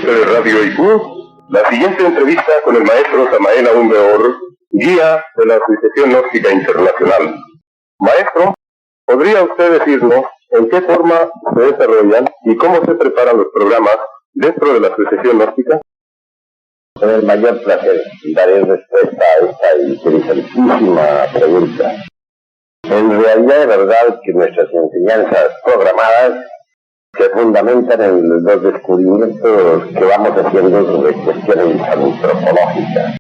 de Radio IQ, la siguiente entrevista con el maestro Samael Aumbeor, guía de la Asociación Gnóstica Internacional. Maestro, ¿podría usted decirnos en qué forma se desarrollan y cómo se preparan los programas dentro de la Asociación Gnóstica? Con el mayor placer daré respuesta a esta interesantísima pregunta. En realidad es verdad que nuestras enseñanzas programadas se fundamentan en los descubrimientos que vamos haciendo sobre cuestiones antropológicas.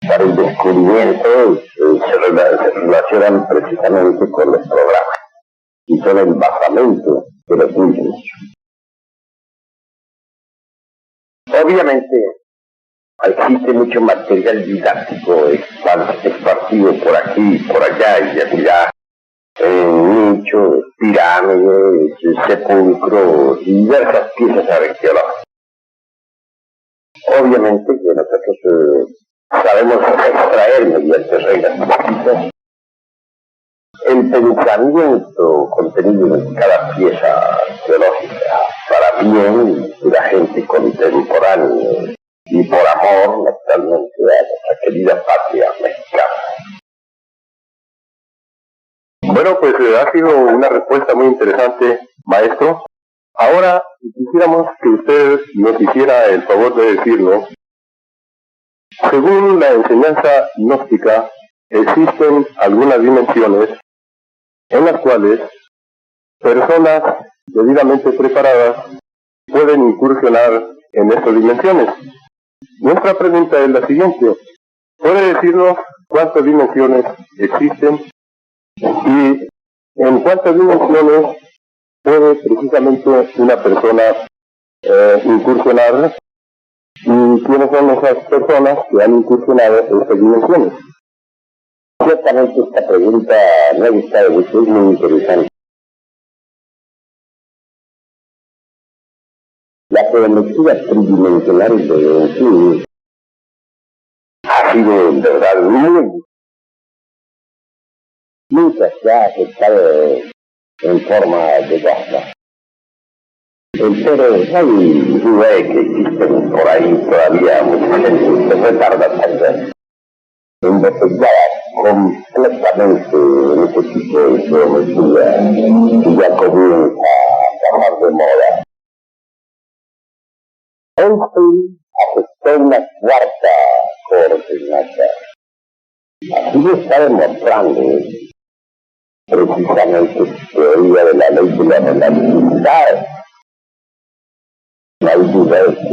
Para el descubrimiento se relacionan precisamente con los programas y son el basamento de los mismos. Obviamente existe mucho material didáctico esparcido por aquí, por allá y allá, nichos, pirámides, sepulcros y diversas piezas arqueológicas. Obviamente que nosotros sabemos extraer mediante reglas precisas el pensamiento contenido en cada pieza arqueológica para bien de la gente contemporánea y por amor, naturalmente, a nuestra querida patria mexicana. Bueno, pues ha sido una respuesta muy interesante, maestro. Ahora quisiéramos que usted nos hiciera el favor de decirnos, según la enseñanza gnóstica, existen algunas dimensiones en las cuales personas debidamente preparadas pueden incursionar en estas dimensiones. Nuestra pregunta es la siguiente: ¿puede decirnos cuántas dimensiones existen y en cuántas dimensiones puede precisamente una persona incursionar y quiénes son esas personas que han incursionado en estas dimensiones? Ciertamente esta pregunta me ha gustado mucho, es muy interesante. La geometría tridimensional de sí ha sido en verdad nunca se ha aceptado en forma de gasta. Pero hay duda de que existen por ahí todavía mucha gente que se tarda tanto en desarrollar completamente en este tipo de geometría y ya comienza a pasar de moda. Einstein aceptó una cuarta coordenada. Así lo está demostrando precisamente su teoría de la ley de la relatividad. No hay duda de que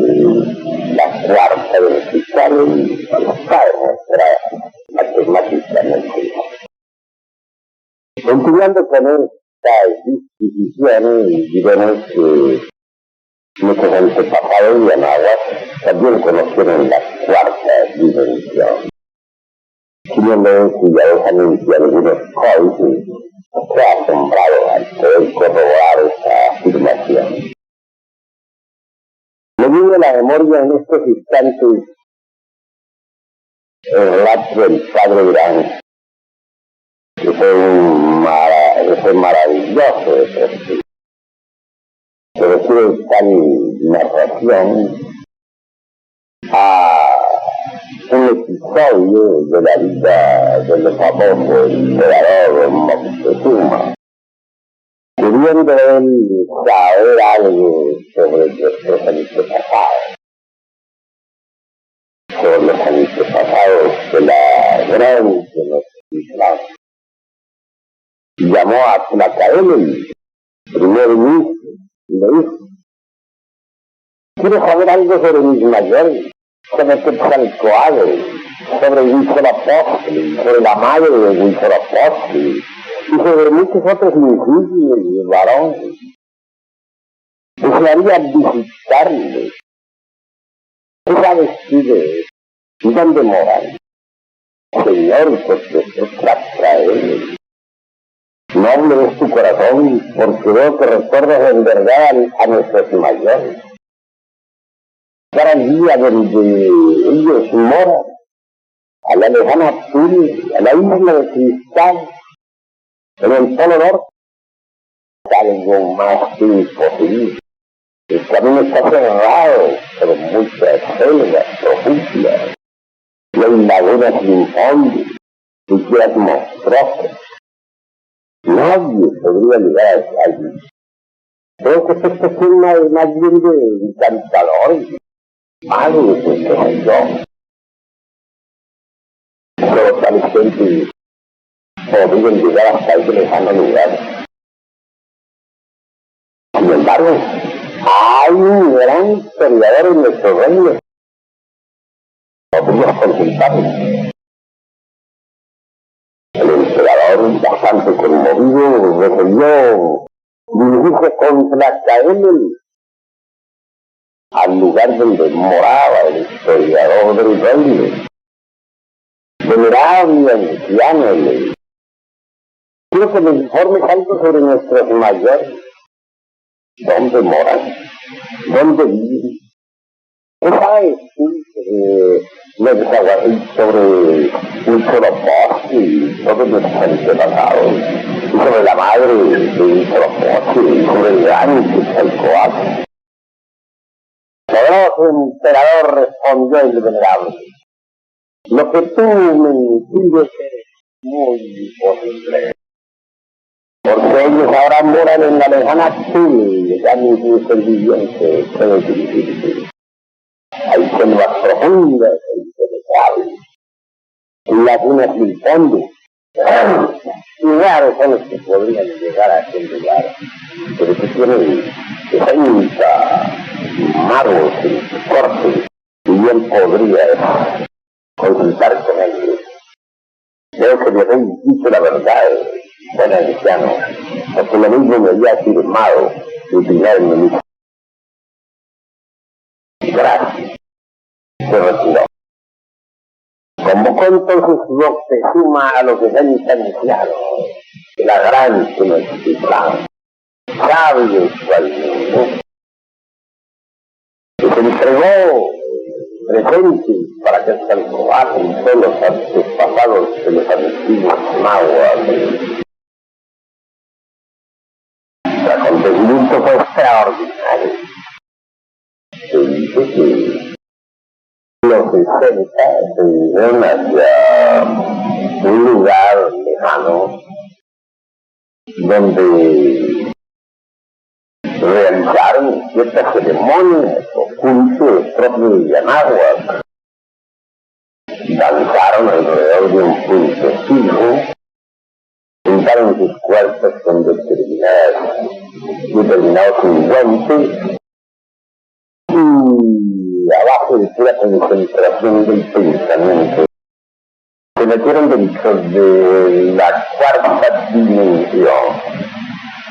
la cuarta de los cristales está demostrada matemáticamente. Continuando con esta disquisición, diremos que nuestros antepasados de Anáhuac también conocieron la cuarta dimensión. Siguiendo cuidadosamente algunos códices, se ha asombrado al poder corroborar esta afirmación. Me viene a la memoria en estos instantes el relato del padre Durán, que fue maravilloso de por sí. Se refiere tal narración a un episodio de la vida del famoso emperador Moctezuma, queriendo él saber algo sobre nuestros antepasados, de la gran Tenochtitlán. Y llamó a Tlacael, el primer ministro, y le dijo: quiero saber algo sobre mis mayores, sobre Quetzalcóatl, sobre Huitzilopochtli, sobre la madre de Huitzilopochtli, y sobre muchos otros insignes y varones. Desearía visitarles. ¿Qué sabes tú de eso? ¿Y dónde moran? Señor, pues Tlacael, noble es tu corazón, porque veo que recuerdas en verdad a nuestros mayores. Para el día donde ellos moran, a la lejana Tule, a la isla de Cristal, en el Polo Norte, algo más que imposible. El camino está cerrado por muchas selvas profundas. Y hay lagunas sin fondo, siquiera monstruosas. Nadie podría llegar allí. Creo que esta forma es más bien de encantador, algo que soy yo. Pero tales gentes podrían llegar hasta ese lejano lugar. Sin embargo, hay un gran historiador en nuestro reino. Podrías consultarlo. El emperador, bastante conmovido, resolvió dirigirse contra Caemel, al lugar donde moraba el historiador del reino. Venerable anciano, quiero que me informes algo sobre nuestros mayores. ¿Dónde moran? ¿Dónde viven? ¿Qué sabes tú sobre un Soropoche y todos nuestros antepasados? Y sobre la madre de un Soropoche y sobre el gran Quetzalcóatl. Poderoso emperador, respondió el venerable. Lo que tú me inquieres es muy posible. Porque ellos ahora moran en la lejana Chile, ya ni incluso el viviente puede dirigirse. Hay selvas profundas e impenetrables, lagunas sin fondo, y raros son los que podrían llegar a aquel lugar, pero que tienen 60 magos en su corte, y bien podría consultar con ellos. Creo que les he dicho la verdad, buen anciano, porque lo mismo me había afirmado el primer ministro. Gracias. Se retiró. Convocó entonces Moctezuma a los 60 ancianos de la gran Tenochtitlán, sabios cual mundo. Les entregó presentes para que Quetzalcóatl todos los antepasados de los antiguos nahuas. El acontecimiento fue extraordinario. Se dice que los 60 se dirigieron hacia un lugar lejano donde realizaron ciertas ceremonias o cultos propios de Anáhuac. Danzaron alrededor de un punto fijo, juntaron sus cuerpos con determinados ungüentos y abajo de pura concentración del pensamiento se metieron dentro de la cuarta dimensión.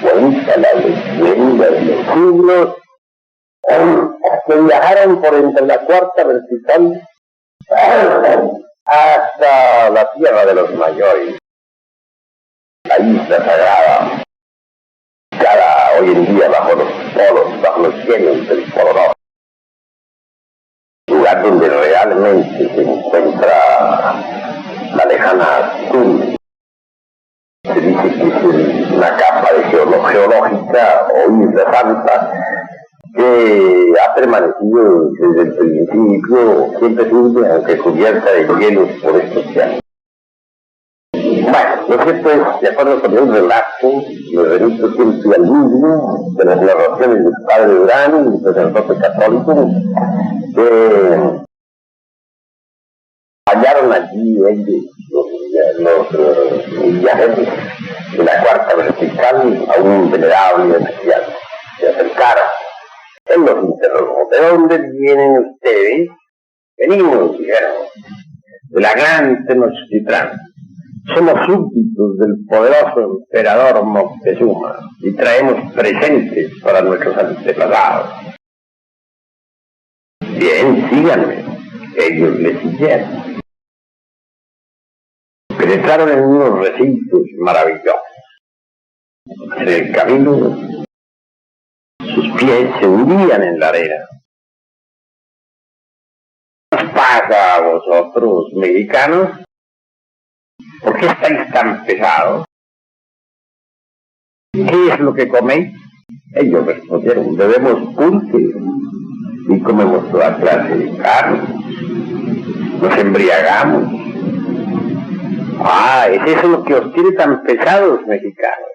Cuenta la leyenda de los siglos que viajaron por entre la cuarta vertical hasta la tierra de los mayores, la isla sagrada, hoy en día bajo los polos, bajo los cielos del Polo Norte, lugar donde realmente se encuentra la lejana Azul. Se dice que es una capa de geológica o isla santa que ha permanecido desde el principio, siempre firme, aunque cubierta de hielos por estos años. Bueno, lo cierto es, de acuerdo con el relato, me remito siempre al mismo, de las narraciones del padre Durán, el sacerdote católico, que hallaron allí ellos, los viajeros de la cuarta vertical, a un venerable anciano. Se acercaron. Él los interrogó: ¿de dónde vienen ustedes? Venimos, dijeron, de la gran Tenochtitlán. Somos súbditos del poderoso emperador Moctezuma y traemos presentes para nuestros antepasados. Bien, síganme. Ellos le siguieron. Penetraron en unos recintos maravillosos. En el camino, sus pies se hundían en la arena. ¿Qué os pasa a vosotros, mexicanos? ¿Por qué estáis tan pesados? ¿Qué es lo que coméis? Ellos respondieron, bebemos pulque y comemos toda clase de carne. Nos embriagamos. Ah, ¿es eso lo que os tiene tan pesados, mexicanos?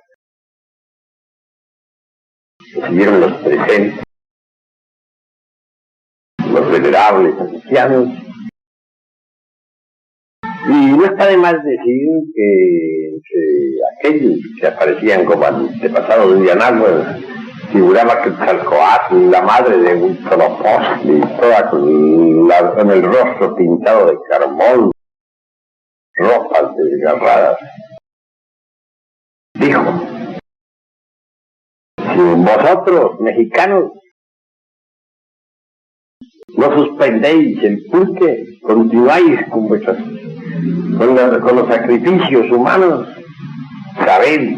Recibieron los presentes, los venerables ancianos. Y no está de más decir que entre aquellos que aparecían como antepasados de Dianáhuac, figuraba Quetzalcóatl, la madre de Huitzilopochtli, toda con el rostro pintado de carbón, ropas desgarradas. Dijo, si vosotros, mexicanos, no suspendéis el pulque, continuáis con los sacrificios humanos, sabed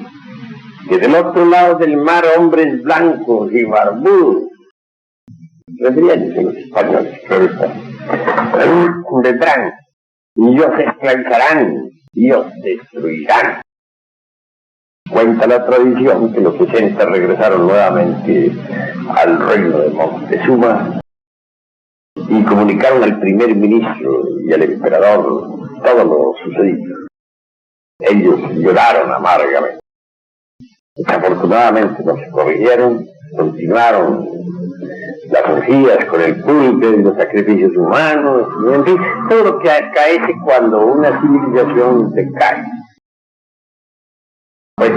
que del otro lado del mar hombres blancos y barbudos, refiriéndose a los españoles, vendrán y os esclavizarán y os destruirán. Cuenta la tradición que los 60 regresaron nuevamente al reino de Moctezuma y comunicaron al primer ministro y al emperador todo lo sucedido. Ellos lloraron amargamente. Desafortunadamente no se corrigieron, continuaron las orgías con el pulque y los sacrificios humanos, y en fin, todo lo que acaece cuando una civilización se cae. Pues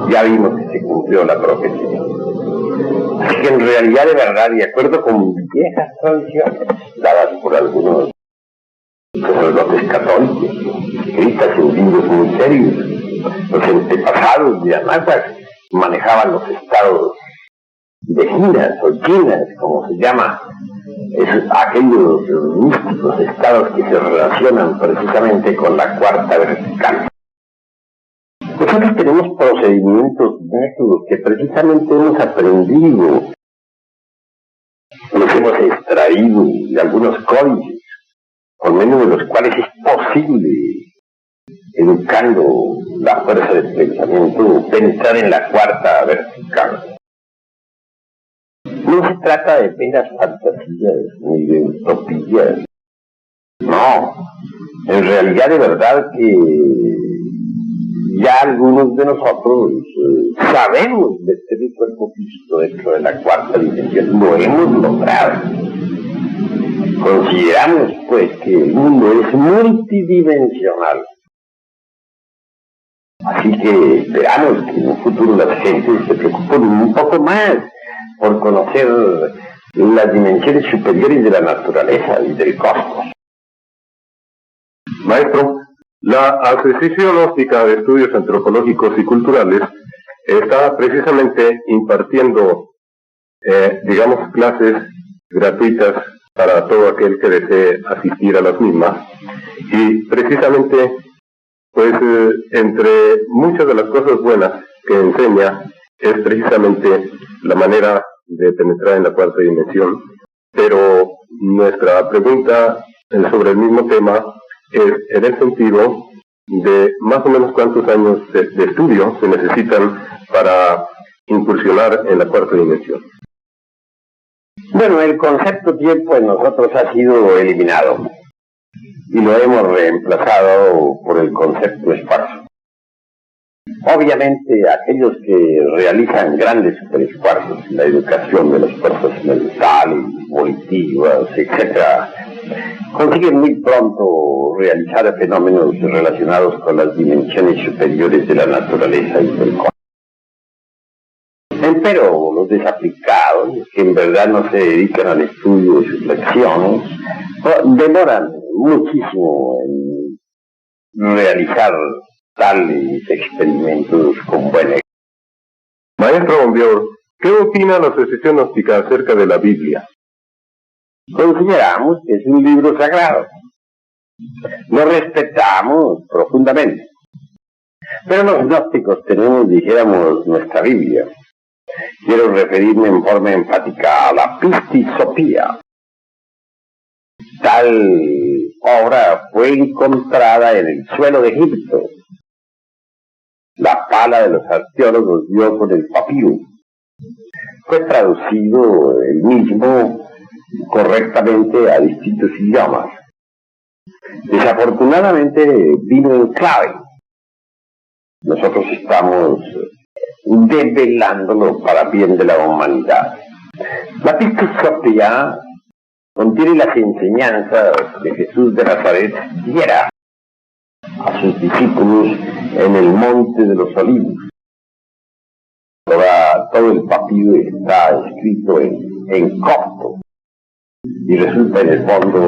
ya vimos que se cumplió la profecía. Así que en realidad, de verdad, de acuerdo con viejas tradiciones dadas por algunos sacerdotes católicos, escritas en libros muy serios, los antepasados de Anáhuac manejaban los estados de giras o chinas, como se llama, aquellos místicos estados que se relacionan precisamente con la cuarta vertical. Nosotros tenemos procedimientos, métodos que precisamente hemos aprendido, los hemos extraído de algunos códices, por medio de los cuales es posible, educando la fuerza del pensamiento, pensar en la cuarta vertical. No se trata de meras fantasías ni de utopías. No, en realidad de verdad que ya algunos de nosotros sabemos de este cuerpo físico dentro de la cuarta dimensión. Lo hemos logrado. Consideramos pues que el mundo es multidimensional. Así que esperamos que en un futuro las gentes se preocupen un poco más por conocer las dimensiones superiores de la naturaleza y del cosmos. Maestro, la Asociación Gnóstica de Estudios Antropológicos y Culturales está precisamente impartiendo, digamos, clases gratuitas para todo aquel que desee asistir a las mismas. Y precisamente, pues, entre muchas de las cosas buenas que enseña es precisamente la manera de penetrar en la cuarta dimensión. Pero nuestra pregunta sobre el mismo tema es en el sentido de más o menos cuántos años de estudio se necesitan para incursionar en la cuarta dimensión. Bueno, el concepto tiempo en nosotros ha sido eliminado y lo hemos reemplazado por el concepto espacio. Obviamente aquellos que realizan grandes superesfuerzos en la educación de las fuerzas mentales, volitivas, etc., consiguen muy pronto realizar fenómenos relacionados con las dimensiones superiores de la naturaleza y del cosmos. Pero los desaplicados, que en verdad no se dedican al estudio de sus lecciones, demoran muchísimo en realizar tales experimentos con buen éxito. Maestro Bombior, ¿qué opina la Asociación Gnóstica acerca de la Biblia? Consideramos que es un libro sagrado. Lo respetamos profundamente. Pero los gnósticos tenemos, dijéramos, nuestra Biblia. Quiero referirme en forma enfática a la Pistisopía. Tal obra fue encontrada en el suelo de Egipto. La pala de los arqueólogos dio con el papiro. fue traducido el mismo correctamente a distintos idiomas. Desafortunadamente vino en clave. Nosotros estamos develándolo para bien de la humanidad. La Pictus Sophia contiene las enseñanzas que Jesús de Nazaret diera a sus discípulos en el Monte de los Olivos. Todo el papiro está escrito en copto y resulta en el fondo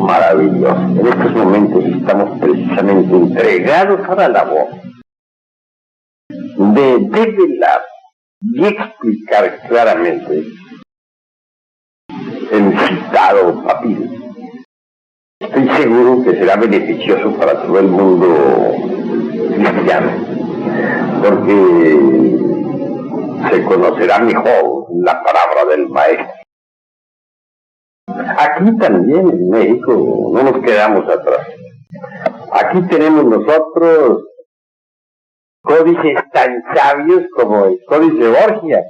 maravilloso. En estos momentos estamos precisamente entregados a la labor de develar y explicar claramente el citado papiro. Estoy seguro que será beneficioso para todo el mundo cristiano, porque se conocerá mejor la palabra del Maestro. Aquí también en México no nos quedamos atrás. Aquí tenemos nosotros códices tan sabios como el Códice Borgia,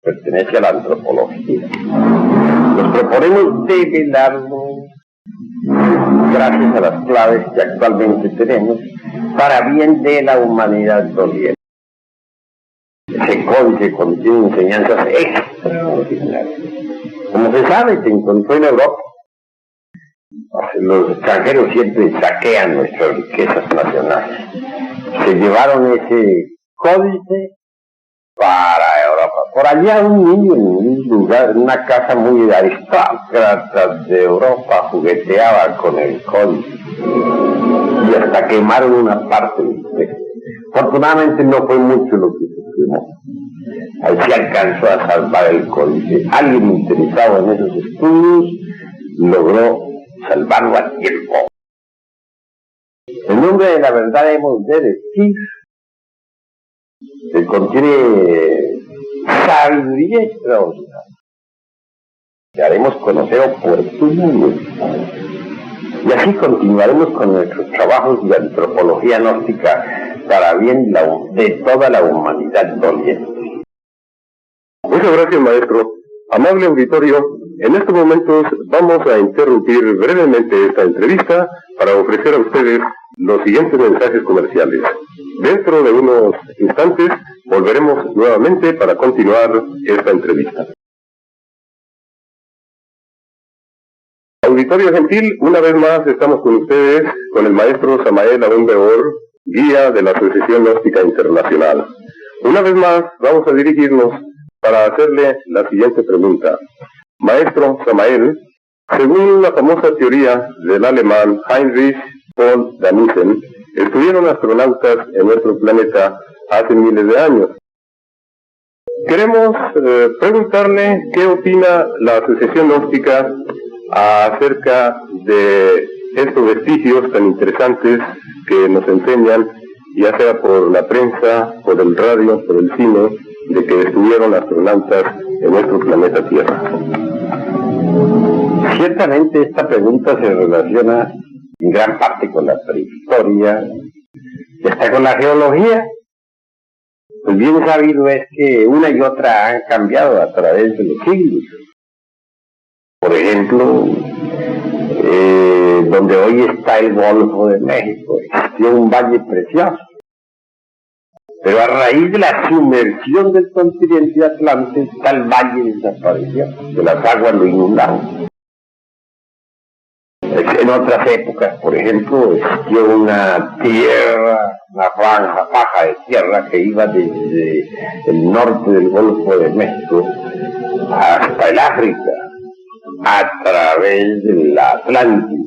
pertenece a la antropología. Nos proponemos develarlo gracias a las claves que actualmente tenemos para bien de la humanidad doliente. Ese códice contiene enseñanzas extraordinarias. Como se sabe, se encontró en Europa. Los extranjeros siempre saquean nuestras riquezas nacionales. Se llevaron ese códice para Europa. Por allá un niño en un lugar, en una casa muy aristócrata de Europa, jugueteaba con el códice y hasta quemaron una parte del texto. Afortunadamente no fue mucho lo que se quemó. Ahí se alcanzó a salvar el códice. Alguien interesado en esos estudios logró salvarlo a tiempo. En nombre de la verdad hemos de decir que contiene sabiduría extraordinaria que haremos conocer oportunamente. Y así continuaremos con nuestros trabajos de antropología gnóstica para bien de toda la humanidad doliente. Muchas gracias, maestro. Amable auditorio, en estos momentos vamos a interrumpir brevemente esta entrevista para ofrecer a ustedes los siguientes mensajes comerciales. Dentro de unos instantes volveremos nuevamente para continuar esta entrevista. Auditorio gentil, una vez más estamos con ustedes, con el maestro Samael Aún Weor, guía de la Asociación Gnóstica Internacional. Una vez más vamos a dirigirnos para hacerle la siguiente pregunta. Maestro Samael, según la famosa teoría del alemán Heinrich von Daniken, estuvieron astronautas en nuestro planeta hace miles de años. Queremos preguntarle qué opina la Asociación Gnóstica acerca de estos vestigios tan interesantes que nos enseñan, ya sea por la prensa, por el radio, por el cine, de que estuvieron astronautas en nuestro planeta Tierra. Ciertamente esta pregunta se relaciona en gran parte con la prehistoria y hasta con la geología. Pues bien sabido es que una y otra han cambiado a través de los siglos. Por ejemplo, donde hoy está el Golfo de México, existió un valle precioso. Pero a raíz de la sumersión del continente atlántico, tal valle desapareció, que las aguas lo inundaron. En otras épocas, por ejemplo, existió una faja de tierra que iba desde el norte del Golfo de México hasta el África, a través de la Atlántida.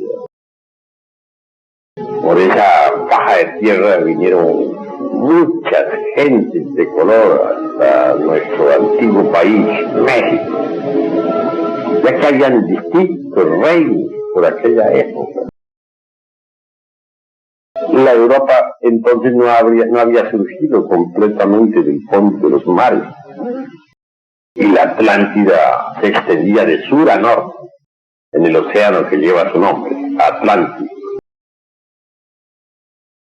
Por esa faja de tierra vinieron muchas gentes de color hasta nuestro antiguo país, México, ya que habían distintos reinos por aquella época. La Europa entonces no había surgido completamente del fondo de los mares, y la Atlántida se extendía de sur a norte, en el océano que lleva su nombre, Atlántico.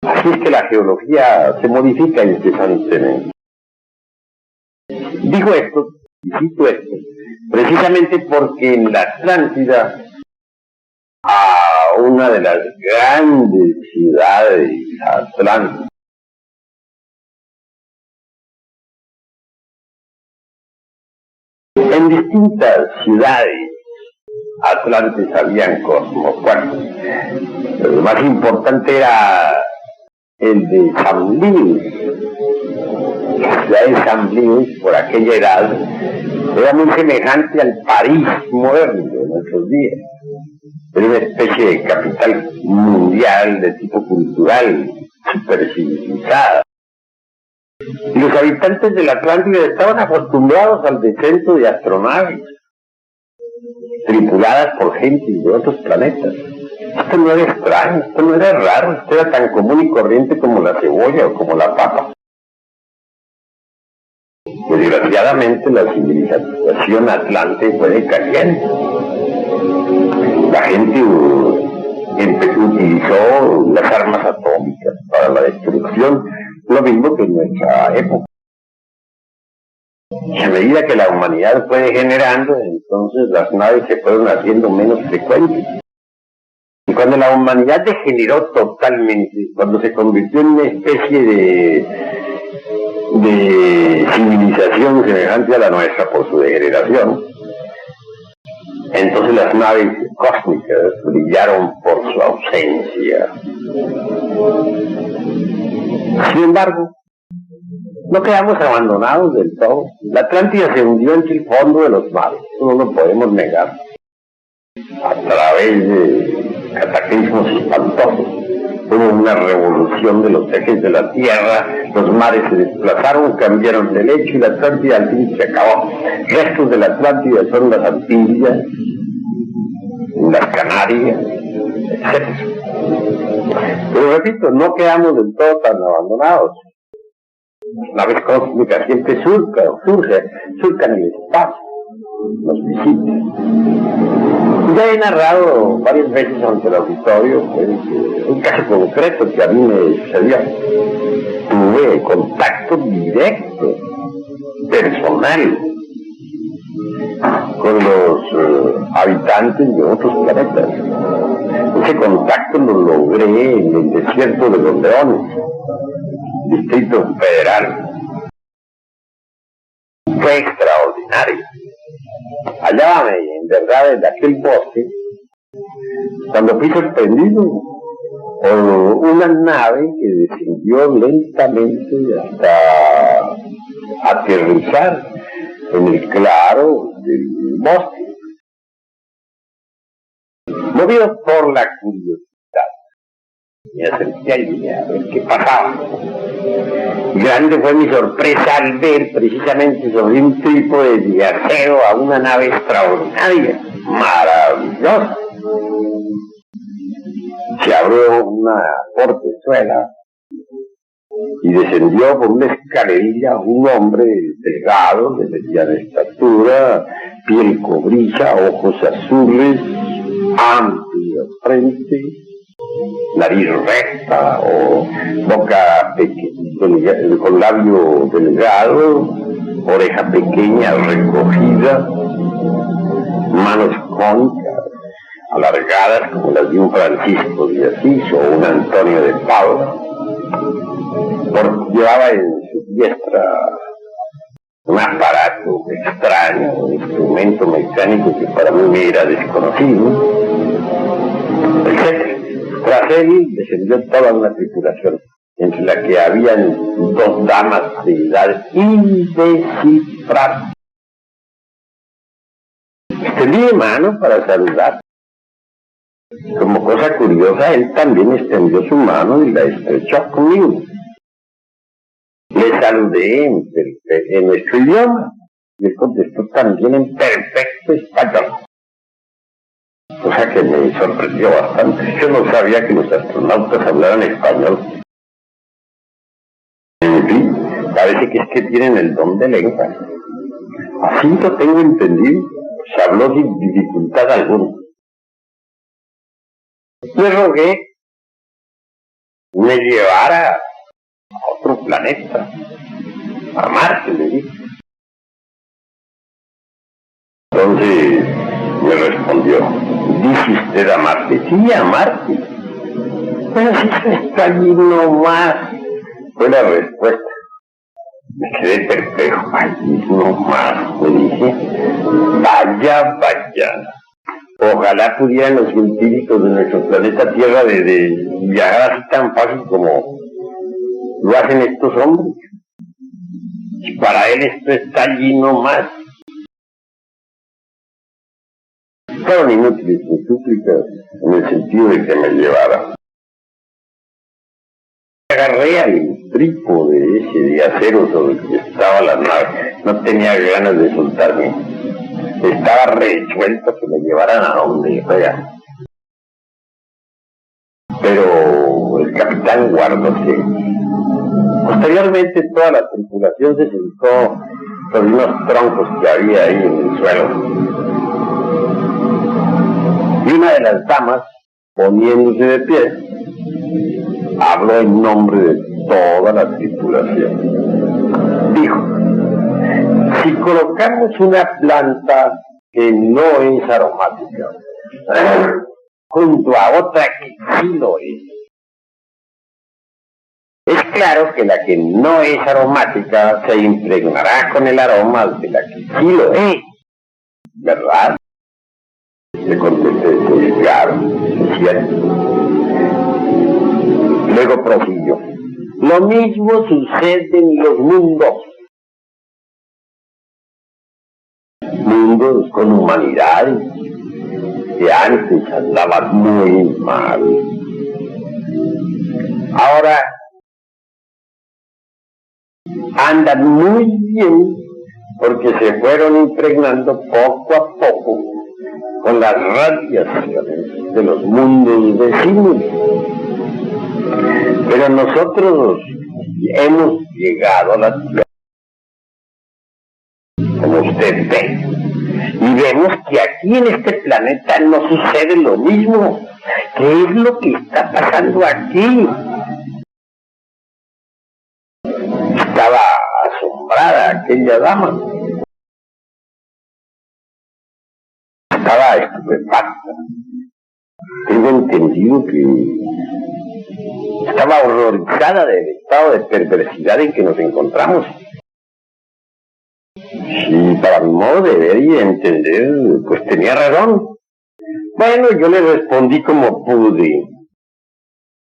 Así es que la geología se modifica incesantemente. Digo esto Y cito esto, precisamente porque en la Atlántida, a una de las grandes ciudades atlánticas, en distintas ciudades atlantes habían cosmopolitas. El más importante era el de San Luis. La ciudad de San Luis, por aquella edad, era muy semejante al París moderno de nuestros días. Era una especie de capital mundial de tipo cultural, supercivilizada. Y los habitantes de la Atlántida estaban acostumbrados al descenso de astronaves, tripuladas por gente de otros planetas. Esto no era extraño, esto no era raro, esto era tan común y corriente como la cebolla o como la papa. Desgraciadamente la civilización atlante fue decayendo. La gente utilizó las armas atómicas para la destrucción, lo mismo que en nuestra época. Y a medida que la humanidad fue degenerando, entonces las naves se fueron haciendo menos frecuentes. Y cuando la humanidad degeneró totalmente, cuando se convirtió en una especie de civilización semejante a la nuestra por su degeneración, entonces las naves cósmicas brillaron por su ausencia. Sin embargo, no quedamos abandonados del todo. La Atlántida se hundió entre el fondo de los mares, eso no lo podemos negar. A través de cataclismos espantosos, hubo una revolución de los ejes de la Tierra, los mares se desplazaron, cambiaron de lecho y la Atlántida al fin se acabó. Restos de la Atlántida son las Antillas, las Canarias, etc. Pero repito, no quedamos del todo tan abandonados. Las naves cósmicas siempre surcan el espacio, nos visitan. Ya he narrado varias veces ante el auditorio un caso concreto que a mí me sucedió. Tuve contacto directo, personal, con los habitantes de otros planetas. Ese contacto lo logré en el desierto de los Leones, Distrito Federal. Fue extraordinario. Hallábame, en verdad, en aquel bosque, cuando fui sorprendido por una nave que descendió lentamente hasta aterrizar en el claro del bosque. Movido por la curiosidad, me acerqué allí a ver qué pasaba. Grande fue mi sorpresa al ver precisamente sobre un trípode de acero a una nave extraordinaria, maravillosa. Se abrió una portezuela y descendió por una escalerilla un hombre delgado, de mediana estatura, piel cobriza, ojos azules, amplia frente, nariz recta o boca pequeña, con labio delgado, oreja pequeña recogida, manos cónicas, alargadas como las de un Francisco de Asís o un Antonio de Paula. Llevaba en su diestra un aparato extraño, un instrumento mecánico que para mí me era desconocido, etc. Tras él descendió toda una tripulación, entre la que habían dos damas de edad indescifrable. Extendí mi mano para saludar. Como cosa curiosa, él también extendió su mano y la estrechó conmigo. Le saludé en nuestro idioma y él contestó también en perfecto español. Cosa que me sorprendió bastante. Yo no sabía que los astronautas hablaran español. En fin, parece que es que tienen el don de lengua. Así lo tengo entendido. Se habló sin dificultad alguna. Le rogué me llevara a otro planeta, a Marte, le dije. Entonces me respondió, ¿dice usted a Marte? Sí, a Marte. Pero si eso está allí nomás. Fue la respuesta. Me quedé perplejo. Allí nomás, me dije. Vaya, vaya. Ojalá pudieran los científicos de nuestro planeta Tierra de viajar así tan fácil como lo hacen estos hombres. Y para él esto está allí nomás. Fueron inútiles mis súplicas en el sentido de que me llevara. Agarré al trípode ese de acero sobre el que estaba la nave. No tenía ganas de soltarme. Estaba resuelto que me llevaran a donde fuera. Pero el capitán guardóse. Posteriormente toda la tripulación se sentó sobre unos troncos que había ahí en el suelo. Y una de las damas, poniéndose de pie, habló en nombre de toda la tripulación. Dijo, si colocamos una planta que no es aromática, junto a otra que sí lo es claro que la que no es aromática se impregnará con el aroma de la que sí lo es, ¿verdad? Le contesté, sí, claro, es cierto. Luego prosiguió. Lo mismo sucede en los mundos. Mundos con humanidades que antes andaban muy mal. Ahora andan muy bien porque se fueron impregnando poco a poco con las radiaciones de los mundos vecinos. Pero nosotros hemos llegado a la Tierra, como usted ve, y vemos que aquí en este planeta no sucede lo mismo. ¿Qué es lo que está pasando aquí? Estaba asombrada aquella dama. Estaba estupefacta. Tengo entendido que estaba horrorizada del estado de perversidad en que nos encontramos. Y para mi modo de ver y entender, pues tenía razón. Bueno, yo le respondí como pude.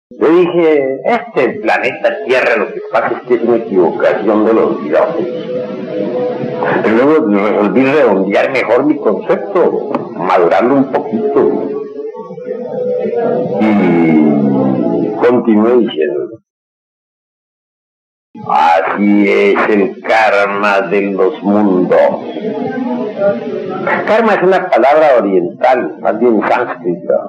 Le dije, este planeta Tierra lo que pasa es que es una equivocación de los dioses. Pero luego resolví redondear mejor mi concepto, madurarlo un poquito. Y continué diciendo, así es el karma de los mundos. Karma es una palabra oriental, más bien sánscrita,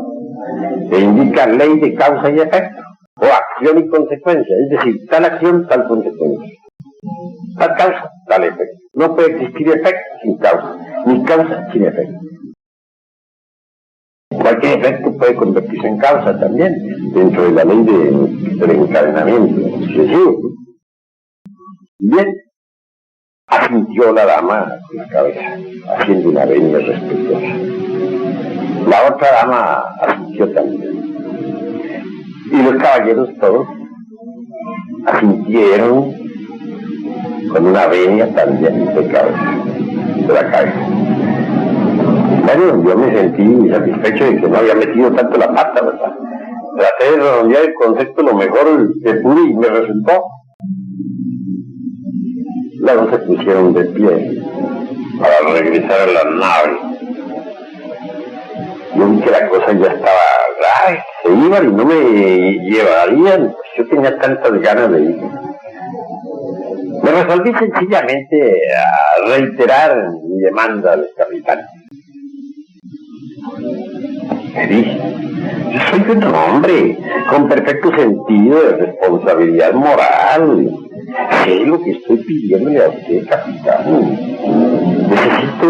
que indica ley de causa y efecto, o acción y consecuencia, es decir, tal acción, tal consecuencia. Tal causa, tal efecto. No puede existir efecto sin causa, ni causa sin efecto. Cualquier efecto puede convertirse en causa también, dentro de la ley del encadenamiento sucesivo. Bien, asintió la dama con la cabeza, haciendo una venia respetuosa. La otra dama asintió también. Y los caballeros todos asintieron con una venia también de cabeza, de la cabeza. Bueno, yo me sentí satisfecho de que no había metido tanto la pata, ¿verdad? Traté de redondear el concepto lo mejor que pude y me resultó. Luego se pusieron de pie para regresar a la nave. Yo vi que la cosa ya estaba grave, se iban y no me llevarían, pues yo tenía tantas ganas de ir. Me resolví sencillamente a reiterar mi demanda al capitán. Me dije, yo soy un hombre con perfecto sentido de responsabilidad moral. Sé lo que estoy pidiéndole a usted, capitán. Necesito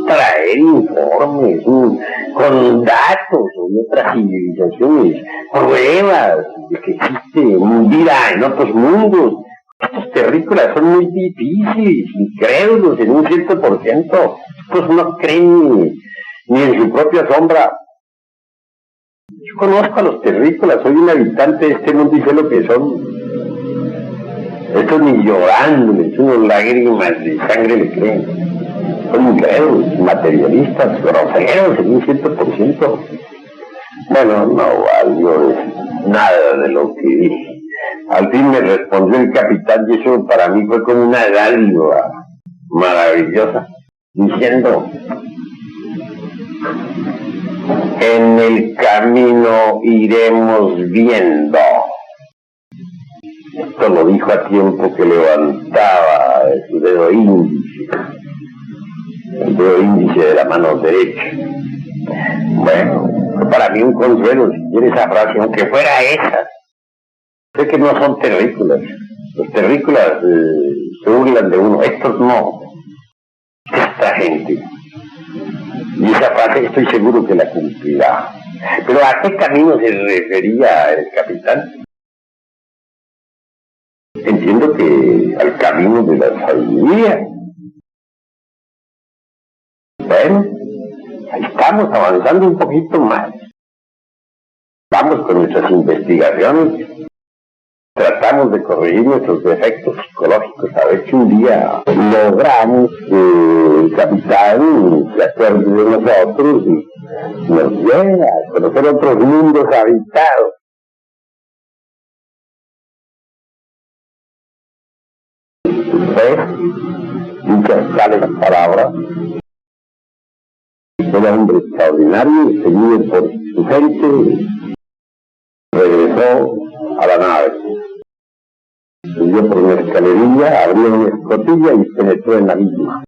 traer informes con datos sobre otras civilizaciones, pruebas de que existe vida en otros mundos. Estos terrícolas son muy difíciles, incrédulos en un 100%. Estos no creen ni en su propia sombra. Yo conozco a los terrícolas, soy un habitante de este mundo y sé lo que son. Estos ni llorando, les echo unas lágrimas de sangre le creen. Son incrédulos, materialistas, groseros en un 100%. Bueno, no valió nada de lo que dije. Al fin me respondió el capitán y eso para mí fue como una dádiva maravillosa, diciendo: en el camino iremos viendo. Esto lo dijo a tiempo que levantaba su dedo índice, el dedo índice de la mano derecha. Bueno, fue para mí un consuelo, si quiere esa frase, aunque fuera esa. Sé que no son terrícolas. Los terrícolas se burlan de uno, estos no. Esta gente. Y esa frase estoy seguro que la cumplirá. Pero ¿a qué camino se refería el capitán? Entiendo que al camino de la sabiduría. Bueno, ahí estamos avanzando un poquito más. Vamos con nuestras investigaciones. Tratamos de corregir nuestros defectos psicológicos, a ver si un día logramos que el capitán se acuerde de nosotros y nos lleve a conocer otros mundos habitados. Muchas tales palabras. Era un hombre extraordinario, seguido por su gente, regresó a la nave. Subió por una escalerilla, abrió una escotilla y penetró en la misma.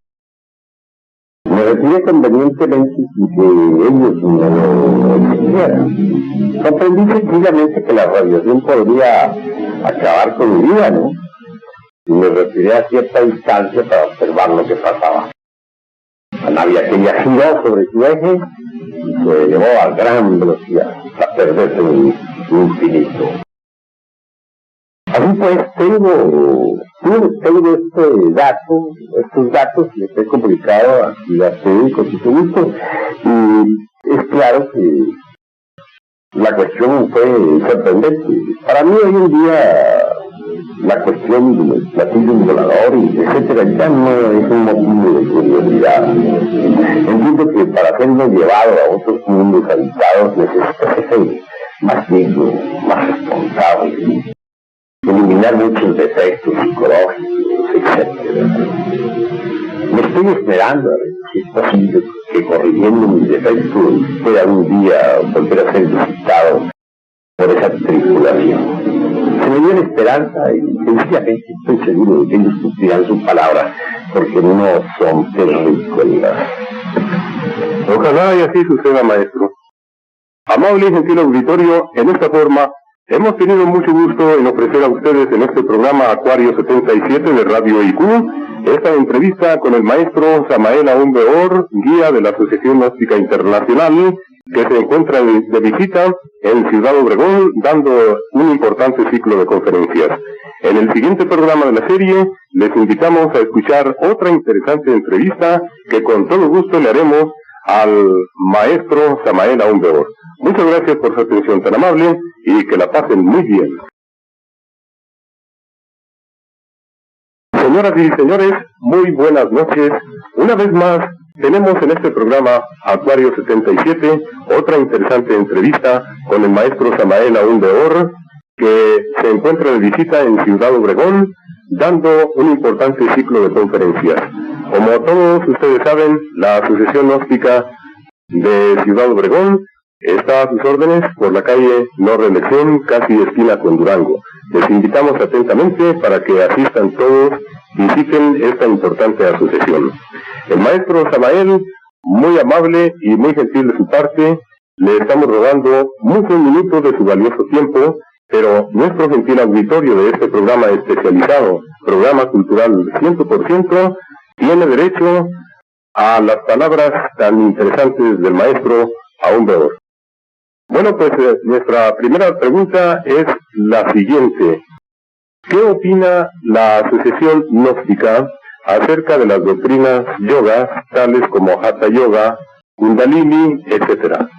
Me retiré convenientemente sin que ellos me lo exigieran. Comprendí sencillamente que la radiación podría acabar con mi vida, ¿no? Y me retiré a cierta distancia para observar lo que pasaba. La nave aquella giró sobre su eje y se elevó a gran velocidad hasta perderse en el infinito. Así pues, tengo estos datos les he comunicado aquí a ustedes con mucho gusto, y es claro que la cuestión fue sorprendente. Para mí hoy en día la cuestión de los platillos voladores, etcétera, ya no es un motivo de curiosidad. Entiendo que para serlo llevado a otros mundos habitados necesita ser más digno, más responsable, eliminar muchos defectos psicológicos, etcétera. Me estoy esperando a ver si es posible que corrigiendo mis defectos pueda un día volver a ser visitado por esa tripulación. Se me dio la esperanza y sencillamente estoy seguro de que ellos cumplirán su palabra, porque no son terrícolas. Ojalá y así suceda, maestro. Amable y gentil auditorio, en esta forma hemos tenido mucho gusto en ofrecer a ustedes en este programa Acuario 77 de Radio IQ esta entrevista con el maestro Samael Aún Beor, guía de la Asociación Gnóstica Internacional, que se encuentra de visita en Ciudad Obregón, dando un importante ciclo de conferencias. En el siguiente programa de la serie, les invitamos a escuchar otra interesante entrevista que con todo gusto le haremos al maestro Samael Aún Beor. Muchas gracias por su atención tan amable y que la pasen muy bien. Señoras y señores, muy buenas noches. Una vez más, tenemos en este programa Acuario 77 otra interesante entrevista con el maestro Samael Aún Beor, que se encuentra de visita en Ciudad Obregón, dando un importante ciclo de conferencias. Como todos ustedes saben, la Asociación Gnóstica de Ciudad Obregón está a sus órdenes por la calle No Reelección, casi esquina con Durango. Les invitamos atentamente para que asistan todos, visiten esta importante asociación. El maestro Samael, muy amable y muy gentil de su parte, le estamos rogando muchos minutos de su valioso tiempo, pero nuestro gentil auditorio de este programa especializado, programa cultural 100%, tiene derecho a las palabras tan interesantes del maestro Aún Beor. Bueno, pues nuestra primera pregunta es la siguiente. ¿Qué opina la Asociación Gnóstica acerca de las doctrinas yoga, tales como Hatha Yoga, Kundalini, etc.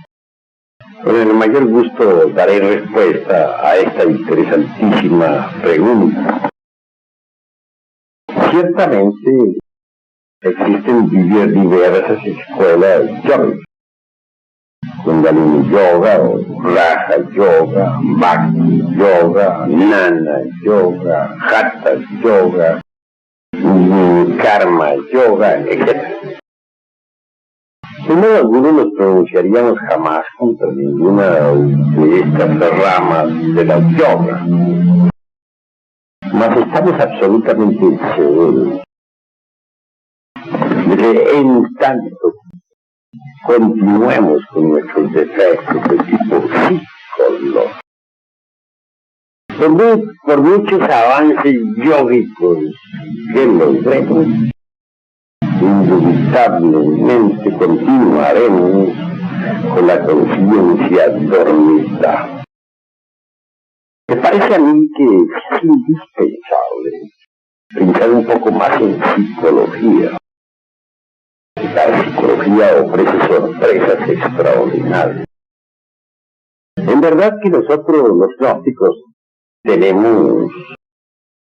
Con el mayor gusto daré respuesta a esta interesantísima pregunta. Ciertamente existen diversas escuelas yoga. Kundalini Yoga, Raja Yoga, Bhakti Yoga, Jnana Yoga, Hatha Yoga, Karma Yoga, etc. De modo alguno nos pronunciaríamos jamás contra ninguna de estas ramas de la yoga. Mas estamos absolutamente seguros de que en tanto continuemos con nuestros defectos de tipo psicológico, por muchos avances yógicos que logremos, indubitablemente continuaremos con la conciencia dormida. Me parece a mí que es indispensable pensar un poco más en psicología. La psicología ofrece sorpresas extraordinarias. En verdad que nosotros, los gnósticos, tenemos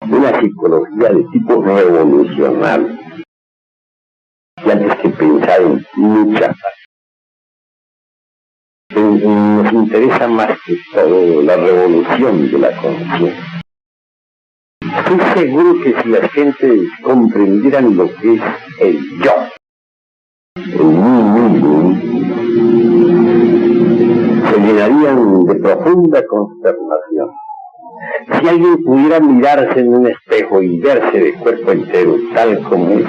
una psicología de tipo revolucionario. Y antes que pensar en muchas nos interesa más que todo la revolución de la conciencia. Estoy seguro que si las gentes comprendieran lo que es el yo, el mí, se llenarían de profunda consternación. Si alguien pudiera mirarse en un espejo y verse de cuerpo entero tal como es,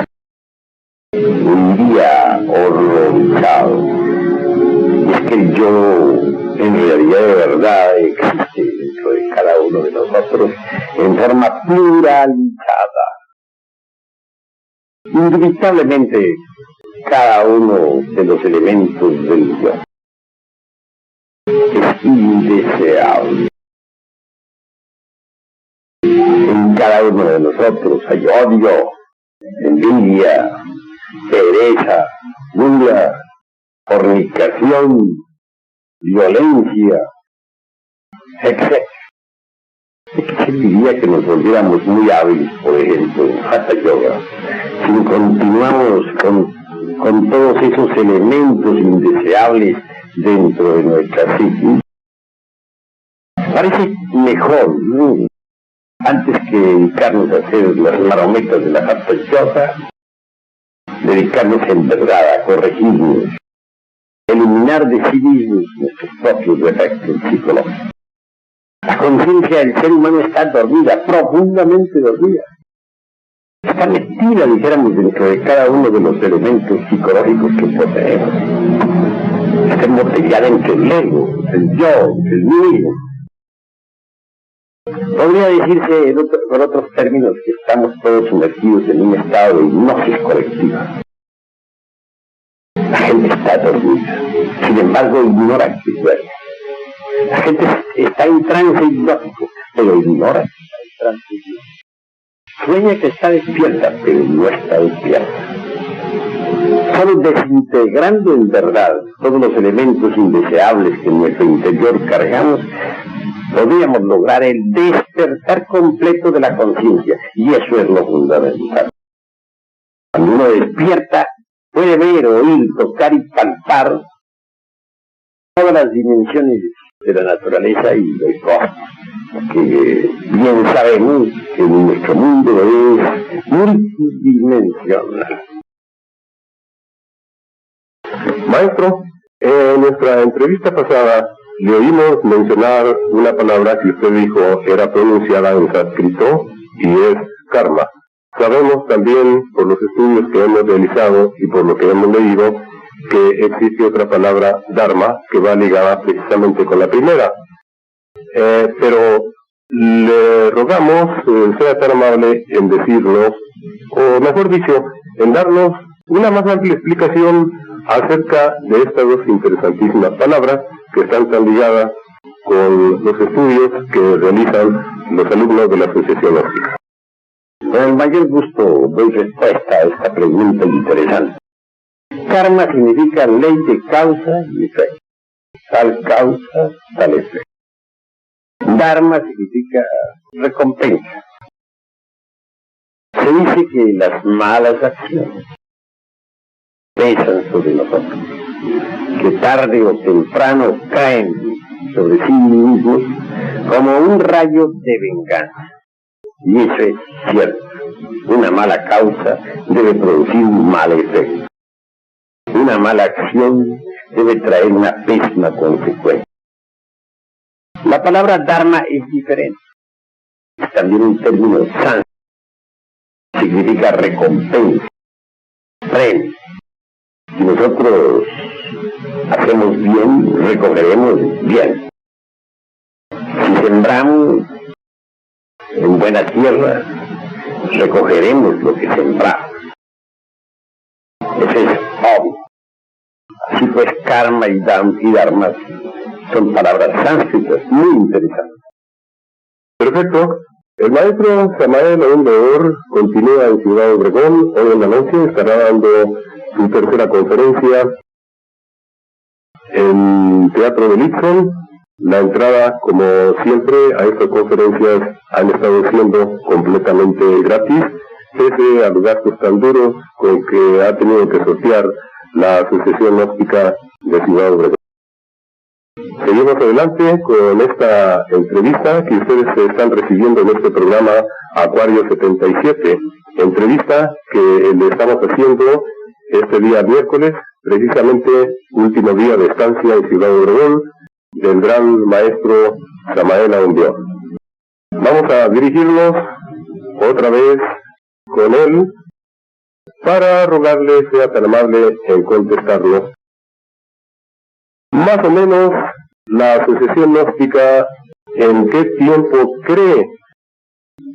huiría horrorizado. Y es que el yo, en realidad de verdad, existe dentro de cada uno de nosotros en forma pluralizada. Indubitablemente, cada uno de los elementos del yo es indeseable. En cada uno de nosotros hay odio, envidia, pereza, gula, fornicación, violencia, etc. ¿De qué serviría que nos volviéramos muy hábiles, por ejemplo, en Hatha Yoga, si continuamos con todos esos elementos indeseables dentro de nuestra psique? Parece mejor, ¿no?, antes que dedicarnos a hacer las marometas de la Hatha Yoga, dedicarnos en verdad a corregirnos, eliminar de sí mismos nuestros propios defectos psicológicos. La conciencia del ser humano está dormida, profundamente dormida. Está metida, dijéramos, dentro de cada uno de los elementos psicológicos que poseemos. Está embotellada entre el ego, el yo, el mí. Podría decirse, por otros términos, que estamos todos sumergidos en un estado de hipnosis colectiva. La gente está dormida, sin embargo ignora que duerme. La gente está en trance hipnótico, pero ignora que está en trance hipnótico. Sueña que está despierta, pero no está despierta. Solo desintegrando en verdad todos los elementos indeseables que en nuestro interior cargamos, podríamos lograr el despertar completo de la conciencia, y eso es lo fundamental. Cuando uno despierta, puede ver, oír, tocar y palpar todas las dimensiones de la naturaleza y del cosmos, que bien sabemos que nuestro mundo es multidimensional. Maestro, en nuestra entrevista pasada le oímos mencionar una palabra que usted dijo era pronunciada en sánscrito y es karma. Sabemos también, por los estudios que hemos realizado y por lo que hemos leído, que existe otra palabra, dharma, que va ligada precisamente con la primera. Pero le rogamos, sea tan amable en decirnos, o mejor dicho, en darnos una más amplia explicación acerca de estas dos interesantísimas palabras que están tan ligadas con los estudios que realizan los alumnos de la Asociación Gnóstica. Con el mayor gusto doy respuesta a esta pregunta interesante. Karma significa ley de causa y efecto. Tal causa, tal efecto. Dharma significa recompensa. Se dice que las malas acciones pesan sobre nosotros, que tarde o temprano caen sobre sí mismos como un rayo de venganza. Y eso es cierto. Una mala causa debe producir un mal efecto. Una mala acción debe traer una pésima consecuencia. La palabra dharma es diferente. Es también un término sánscrito. Significa recompensa, premio. Si nosotros hacemos bien, recogeremos bien. Si sembramos en buena tierra, recogeremos lo que sembramos. Eso es obvio. Así pues, karma y dharma son palabras sánscritas muy interesantes. Perfecto. El maestro Samael Aún Beor continúa en Ciudad Obregón. Hoy en la noche estará dando su tercera conferencia en Teatro del Ixon. La entrada, como siempre, a estas conferencias han estado siendo completamente gratis, pese a los gastos tan duros con que ha tenido que sortear la Asociación Gnóstica de Ciudad Obregón. Seguimos adelante con esta entrevista que ustedes están recibiendo en este programa Acuario 77, entrevista que le estamos haciendo este día miércoles, precisamente último día de estancia en Ciudad Obregón, del gran maestro Samael Aún Beor. Vamos a dirigirnos otra vez con él para rogarle sea tan amable en contestarnos. Más o menos, la Asociación Gnóstica, ¿en qué tiempo cree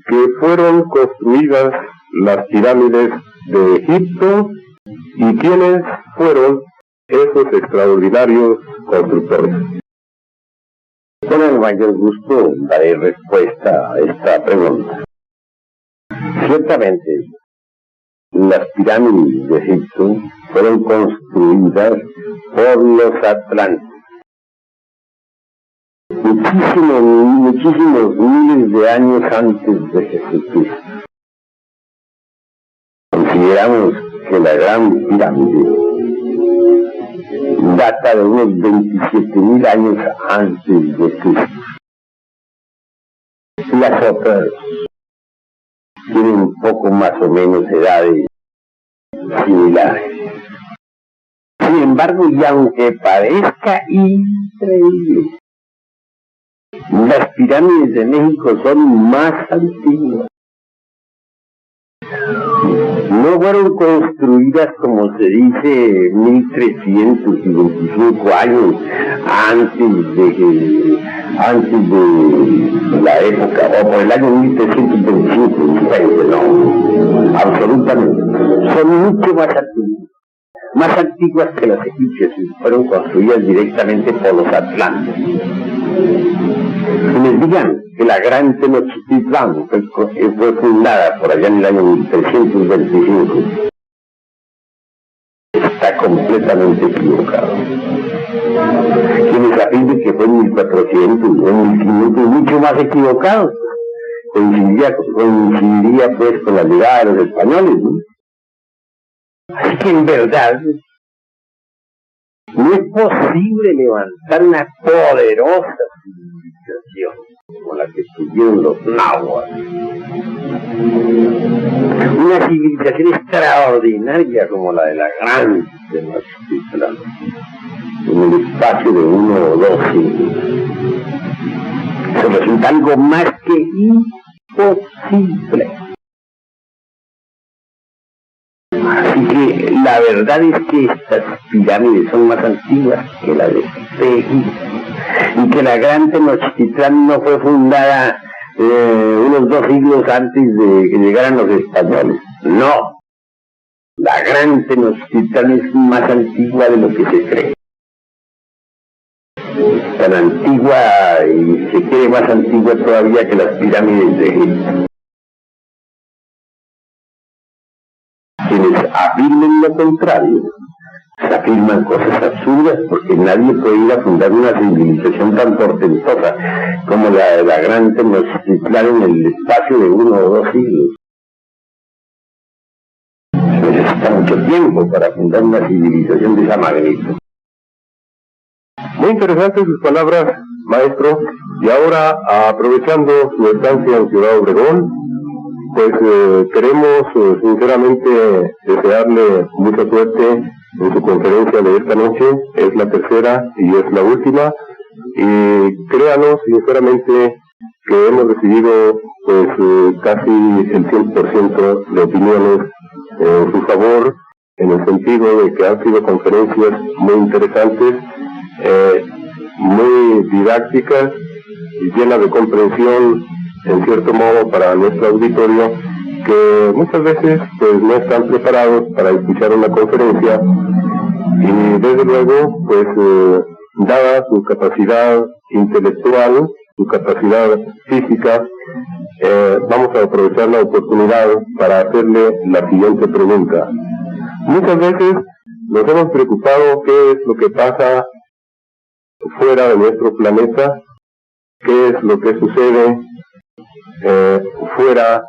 que fueron construidas las pirámides de Egipto y quiénes fueron esos extraordinarios constructores? Con el mayor gusto daré respuesta a esta pregunta. Ciertamente, las pirámides de Egipto fueron construidas por los atlantes. Muchísimos miles de años antes de Jesucristo. Consideramos que la Gran Pirámide data de unos 27.000 años antes de Cristo. Las otras tienen un poco más o menos edades similares. Sin embargo, y aunque parezca increíble, las pirámides de México son más antiguas. No fueron construidas, como se dice, 1325 años antes de la época, o por el año 1325, no, absolutamente. Son mucho más antiguas que las egipcias, y fueron construidas directamente por los atlantes. Les digan que la Gran Tenochtitlán fue fundada por allá en el año 1325. Está completamente equivocado. Quienes afirman que fue en 1400 o en 1500, mucho más equivocado. Coincidiría pues con la llegada de los españoles, ¿no? Así que en verdad no es posible levantar una poderosa civilización como la que tuvieron los náhuatl. Una civilización extraordinaria como la de la Gran Tenochtitlán, en el espacio de 1 o 2 siglos. Eso resulta algo más que imposible. Así que la verdad es que estas pirámides son más antiguas que las de Egipto, y que la Gran Tenochtitlán no fue fundada unos 2 siglos antes de que llegaran los españoles. No, la Gran Tenochtitlán es más antigua de lo que se cree. Tan antigua y se cree más antigua todavía que las pirámides de Egipto. afirmen lo contrario, se afirman cosas absurdas, porque nadie puede ir a fundar una civilización tan portentosa como la de la gran Tenochtitlán en el espacio de 1 o 2 siglos. Se necesita mucho tiempo para fundar una civilización de esa magnitud. Muy interesantes sus palabras, maestro. Y ahora, aprovechando su estancia en Ciudad Obregón, pues queremos sinceramente desearle mucha suerte en su conferencia de esta noche. Es la tercera y es la última. Y créanos sinceramente que hemos recibido pues casi el 100% de opiniones en su favor, en el sentido de que han sido conferencias muy interesantes, muy didácticas y llenas de comprensión, en cierto modo, para nuestro auditorio, que muchas veces pues no están preparados para escuchar una conferencia, y desde luego pues dada su capacidad intelectual, su capacidad física, vamos a aprovechar la oportunidad para hacerle la siguiente pregunta. Muchas veces nos hemos preocupado qué es lo que pasa fuera de nuestro planeta, qué es lo que sucede fuera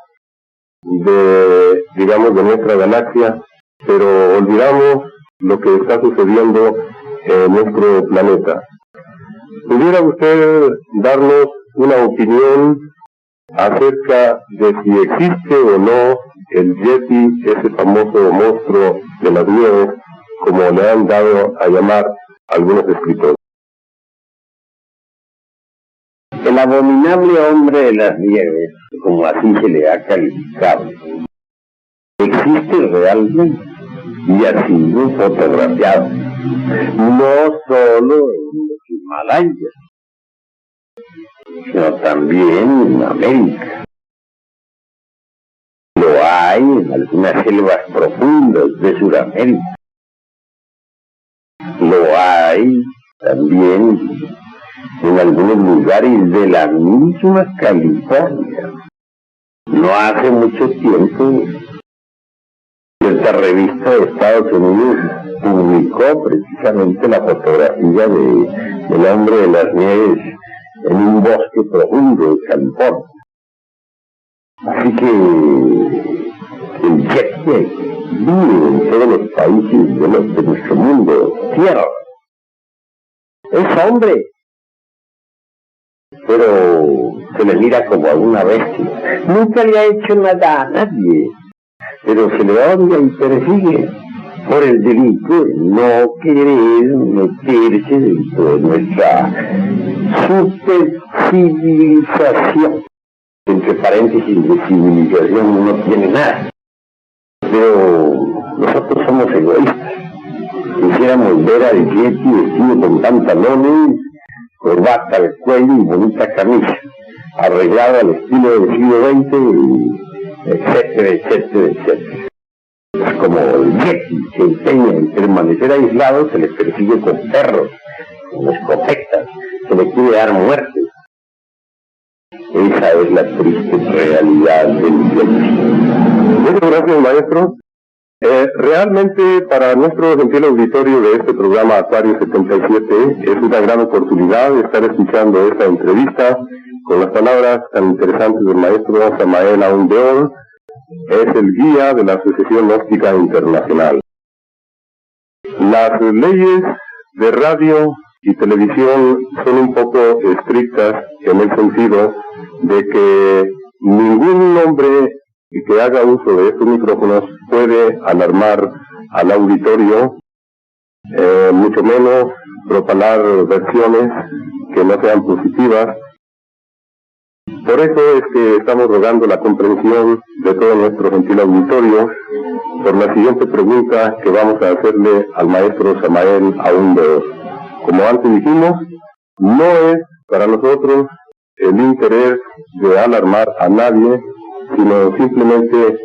de, digamos, de nuestra galaxia, pero olvidamos lo que está sucediendo en nuestro planeta. ¿Pudiera usted darnos una opinión acerca de si existe o no el Yeti, ese famoso monstruo de las nieves, como le han dado a llamar algunos escritores? El abominable hombre de las nieves, como así se le ha calificado, existe realmente y ha sido fotografiado, no solo en los Himalayas, sino también en América. Lo hay en algunas selvas profundas de Sudamérica. Lo hay también en algunos lugares de la misma California. No hace mucho tiempo, esta revista de Estados Unidos publicó precisamente la fotografía del hombre de las nieves en un bosque profundo de California. Así que el Yeti vive en todos los países de nuestro mundo, tierra. Es hombre, pero se le mira como a una bestia. Nunca le ha hecho nada a nadie, pero se le odia y persigue por el delito de no querer meterse dentro de nuestra supercivilización. Entre paréntesis, de civilización no tiene nada, pero nosotros somos egoístas. Quisiéramos ver al Yeti vestido con pantalones, corbata al cuello y bonita camisa, arreglado al estilo del siglo XX, etcétera, etcétera, etcétera. Pues como el Yeti se empeña en permanecer aislado, se le persigue con perros, con escopetas, se le quiere dar muerte. Esa es la triste realidad del Yeti. Muchas gracias, maestro. Realmente para nuestro gentil auditorio de este programa Acuario 77 es una gran oportunidad estar escuchando esta entrevista con las palabras tan interesantes del maestro Samael Aún Weor. Es el guía de la Asociación Gnóstica Internacional. Las leyes de radio y televisión son un poco estrictas en el sentido de que ningún hombre que haga uso de estos micrófonos puede alarmar al auditorio, mucho menos propalar versiones que no sean positivas. Por eso es que estamos rogando la comprensión de todo nuestro gentil auditorio por la siguiente pregunta que vamos a hacerle al maestro Samael Aún Weor. Como antes dijimos, no es para nosotros el interés de alarmar a nadie, sino simplemente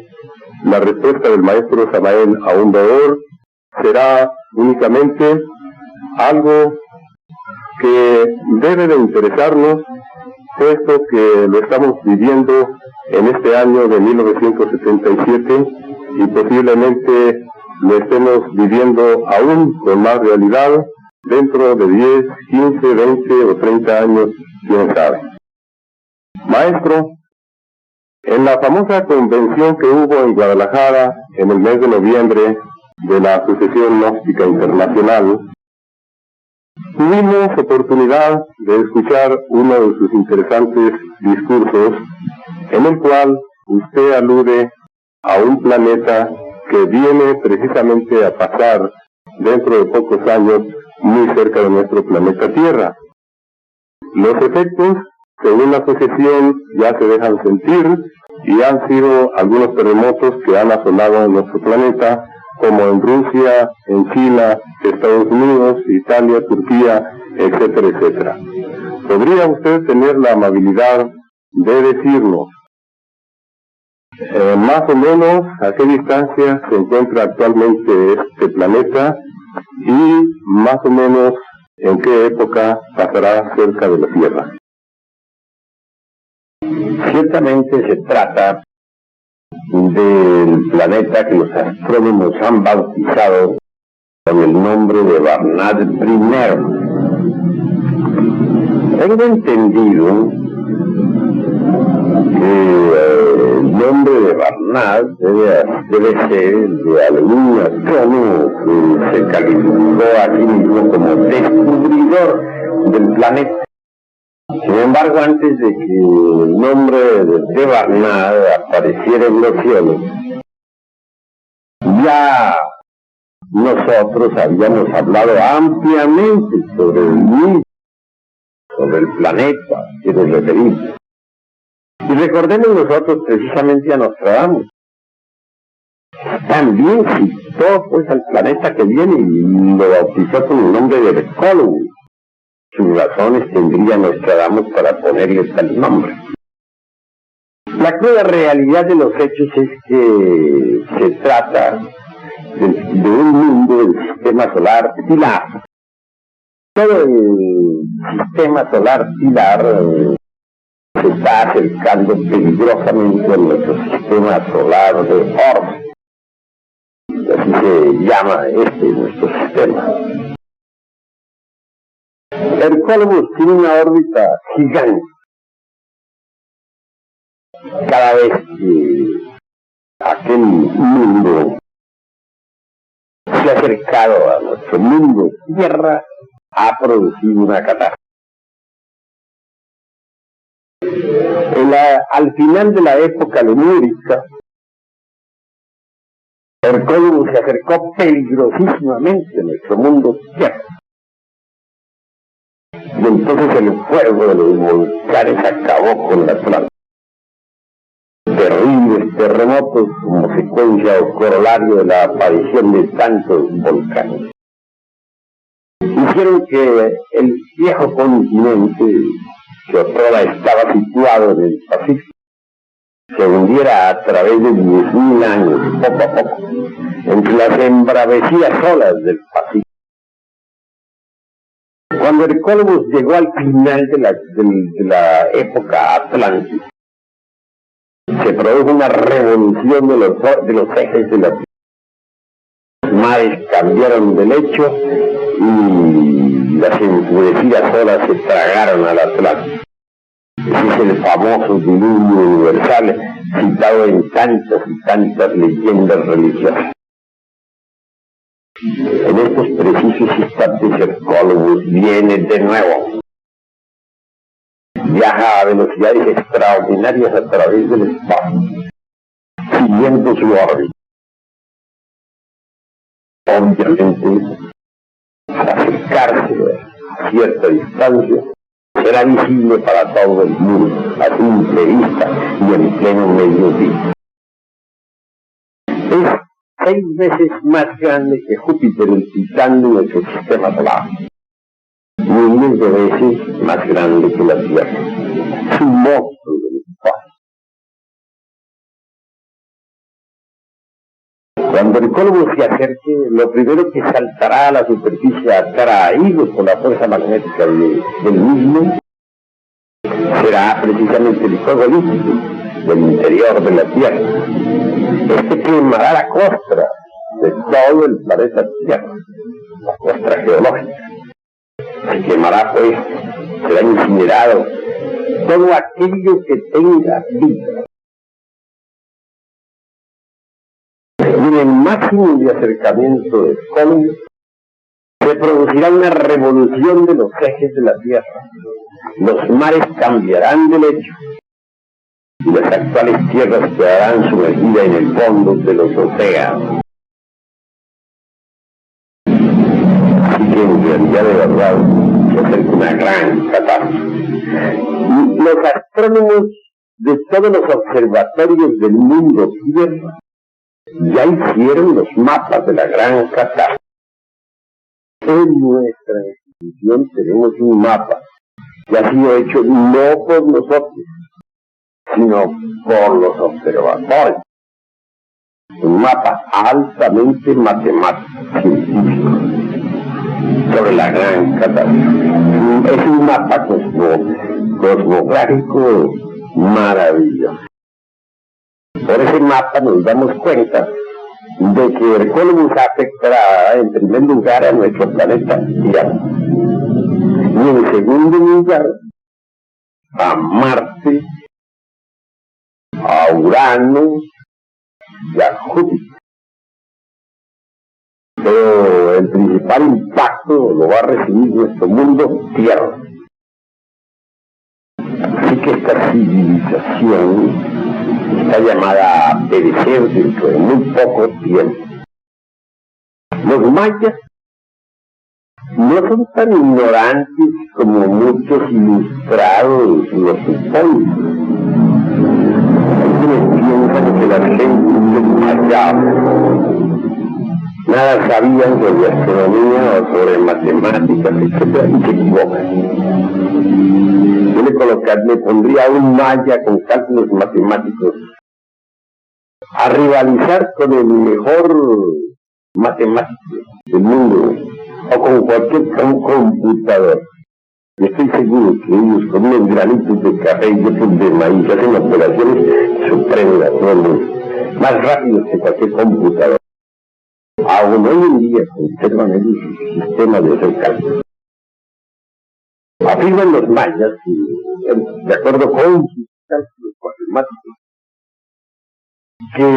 la respuesta del maestro Samael Aún Weor será únicamente algo que debe de interesarnos, puesto que lo estamos viviendo en este año de 1977 y posiblemente lo estemos viviendo aún con más realidad dentro de 10, 15, 20 o 30 años, quién sabe. Maestro, en la famosa convención que hubo en Guadalajara en el mes de noviembre de la Asociación Gnóstica Internacional, tuvimos oportunidad de escuchar uno de sus interesantes discursos, en el cual usted alude a un planeta que viene precisamente a pasar dentro de pocos años muy cerca de nuestro planeta Tierra. Los efectos, según la asociación, ya se dejan sentir y han sido algunos terremotos que han asolado nuestro planeta, como en Rusia, en China, Estados Unidos, Italia, Turquía, etcétera, etcétera. ¿Podría usted tener la amabilidad de decirnos más o menos a qué distancia se encuentra actualmente este planeta y más o menos en qué época pasará cerca de la Tierra? Ciertamente se trata del planeta que los astrónomos han bautizado con el nombre de Barnard I. Tengo entendido que el nombre de Barnard debe ser el de algún astrónomo que se calificó a sí mismo como descubridor del planeta. Sin embargo, antes de que el nombre de Barnard apareciera en los cielos, ya nosotros habíamos hablado ampliamente sobre el mismo, sobre el planeta, quiero referir. Y recordemos nosotros precisamente a Nostradamus. También citó pues al planeta que viene y lo bautizó con el nombre de Hercólogos. Sus razones tendría Nostradamus para ponerle tal nombre. La cruda realidad de los hechos es que se trata de un mundo del sistema solar pilar. Todo el sistema solar pilar se está acercando peligrosamente a nuestro sistema solar de Oort. Así se llama nuestro sistema. Hercólogos tiene una órbita gigante. Cada vez que aquel mundo se ha acercado a nuestro mundo Tierra, ha producido una catástrofe. Al final de la época lemúrica, Hercólogos se acercó peligrosísimamente a nuestro mundo Tierra. Y entonces el fuego de los volcanes acabó con la planta. Terribles terremotos como secuencia o corolario de la aparición de tantos volcanes hicieron que el viejo continente, que otrora estaba situado en el Pacífico, se hundiera a través de 10.000 años, poco a poco, entre las embravecidas olas del Pacífico. Cuando Hercólogos llegó al final de la época atlántica, se produjo una revolución de los ejes de la Tierra. Los mares cambiaron de lecho y las enfurecidas olas se tragaron al Atlántico. Ese es el famoso diluvio universal citado en tantas y tantas leyendas religiosas. En estos precisos instantes Hercólogos viene de nuevo. Viaja a velocidades extraordinarias a través del espacio, siguiendo su órbita. Obviamente, al acercarse a cierta distancia, será visible para todo el mundo, a simple vista y en pleno mediodía. Es 6 veces más grande que Júpiter, el titán de nuestro sistema solar. Miles de veces más grande que la Tierra. Es un monstruo del espacio. Cuando Hercólogos se acerque, lo primero que saltará a la superficie atraído por la fuerza magnética del mismo será precisamente el fuego líquido del interior de la Tierra. Este quemará la costra de todo el planeta Tierra, la costra geológica. Se quemará, pues, será incinerado todo aquello que tenga vida. Y en el máximo de acercamiento del Cóndor se producirá una revolución de los ejes de la Tierra. Los mares cambiarán de lecho y las actuales tierras quedarán sumergidas en el fondo de los océanos. Así que en realidad de verdad se acerca una gran catástrofe. Y los astrónomos de todos los observatorios del mundo Tierra ya hicieron los mapas de la gran catástrofe. En nuestra institución tenemos un mapa que ha sido hecho no por nosotros, sino por los observatorios. Un mapa altamente matemático, científico, sobre la gran catástrofe. Es un mapa cosmográfico maravilloso. Por ese mapa nos damos cuenta de que el Columbus afectará en primer lugar a nuestro planeta Tierra y en segundo lugar a Marte, a Urano y a Júpiter. Pero el principal impacto lo va a recibir nuestro mundo Tierra. Así que esta civilización está llamada a perecer dentro de muy poco tiempo. Los mayas no son tan ignorantes como muchos ilustrados lo suponen. Algunos piensan que las gentes mayas nada sabían sobre astronomía o sobre matemáticas, etc. y se equivocan. Yo le pondría a un maya con cálculos matemáticos a rivalizar con el mejor matemático del mundo o con cualquier computador. Y estoy seguro que ellos con unos granitos de café y otros de maíz hacen operaciones supremas a todo el mundo, más rápidos que cualquier computador. Aún hoy en día conservan ellos sus sistemas de hacer cálculos. Afirman los mayas, de acuerdo con sus cálculos matemáticos, que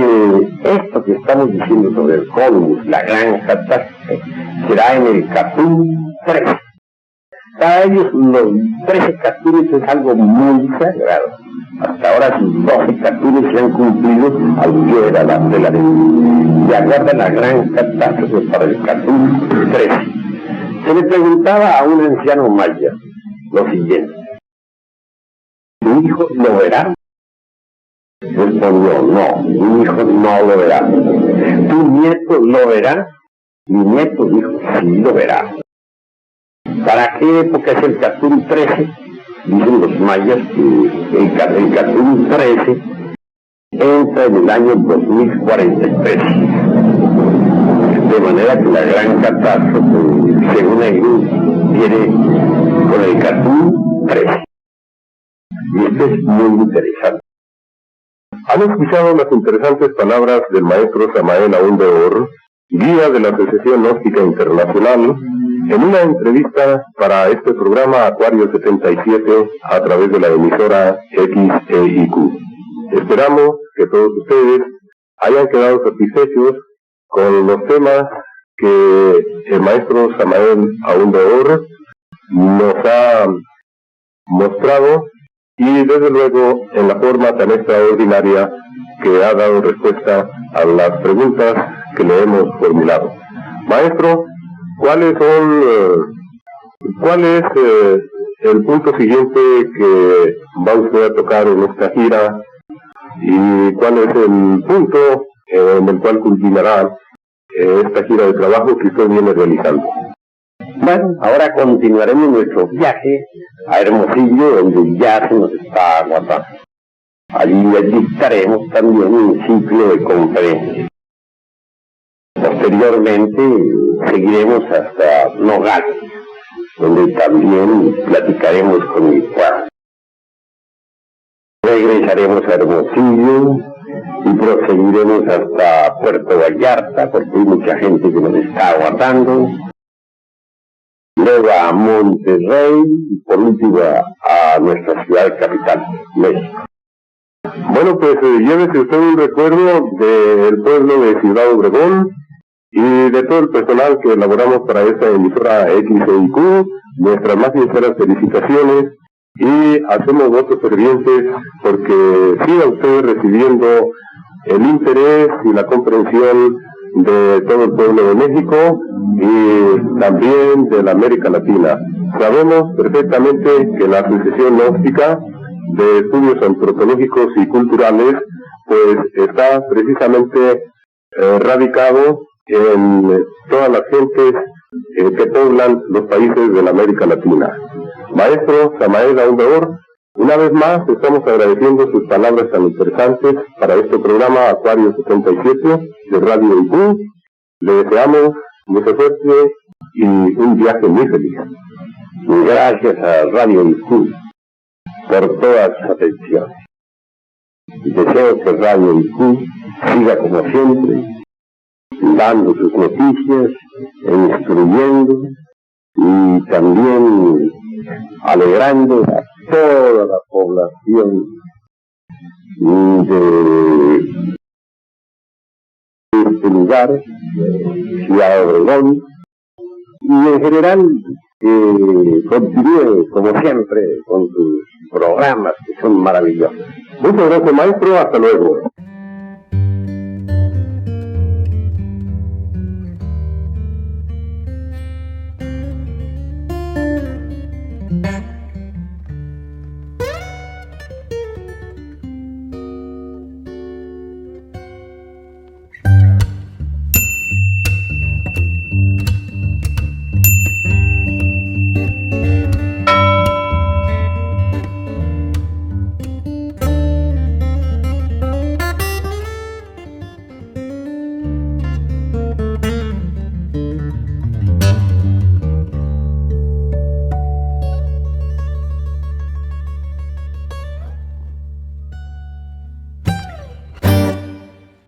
esto que estamos diciendo sobre el Columbus, la gran catástrofe, será en el Catún 13. Para ellos los 13 Catunes es algo muy sagrado. Hasta ahora sus 12 Catunes se han cumplido al pie de la letra. Y aguarda la gran catástrofe para el Catún 13. Se le preguntaba a un anciano maya lo siguiente: ¿tu hijo lo verá? Respondió: no, mi hijo no lo verá. ¿Tu nieto lo verá? Mi nieto dijo: sí lo verá. ¿Para qué época es el Catún 13? Dicen los mayas que el Catún 13 entra en el año 2043. De manera que la gran catástrofe, según ellos, viene con el Catún 13. Y esto es muy interesante. Han escuchado las interesantes palabras del maestro Samael Aún de Or, guía de la Asociación Gnóstica Internacional, en una entrevista para este programa Acuario 77 a través de la emisora XEIQ. Esperamos que todos ustedes hayan quedado satisfechos con los temas que el maestro Samael Aún de Or nos ha mostrado, y desde luego en la forma tan extraordinaria que ha dado respuesta a las preguntas que le hemos formulado. Maestro, ¿cuál es el punto siguiente que va usted a tocar en esta gira, y cuál es el punto en el cual culminará esta gira de trabajo que usted viene realizando? Bueno, ahora continuaremos nuestro viaje a Hermosillo, donde ya se nos está agotando. Allí dictaremos también un ciclo de conferencias. Posteriormente seguiremos hasta Nogales, donde también platicaremos con mi pueblo. Regresaremos a Hermosillo y proseguiremos hasta Puerto Vallarta, porque hay mucha gente que nos está aguardando. Luego a Monterrey y por último a nuestra ciudad capital, México. Bueno, pues llévese usted un recuerdo del pueblo de Ciudad Obregón y de todo el personal que elaboramos para esta emisora XEIQ, nuestras más sinceras felicitaciones y hacemos votos fervientes porque siga usted recibiendo el interés y la comprensión de todo el pueblo de México y también de la América Latina. Sabemos perfectamente que la Asociación Gnóstica de Estudios Antropológicos y Culturales pues está precisamente radicado en todas las gentes que poblan los países de la América Latina. Maestro Samael Aumbeor, una vez más estamos agradeciendo sus palabras tan interesantes para este programa Acuario 77 de Radio IQ. Le deseamos mucha suerte y un viaje muy feliz. Gracias a Radio IQ por todas sus atenciones. Deseo que Radio IQ siga como siempre, dando sus noticias, instruyendo y también alegrando a toda la población de este lugar, Ciudad Obregón, y en general continúe como siempre con sus programas que son maravillosos. Muchas gracias, maestro, hasta luego.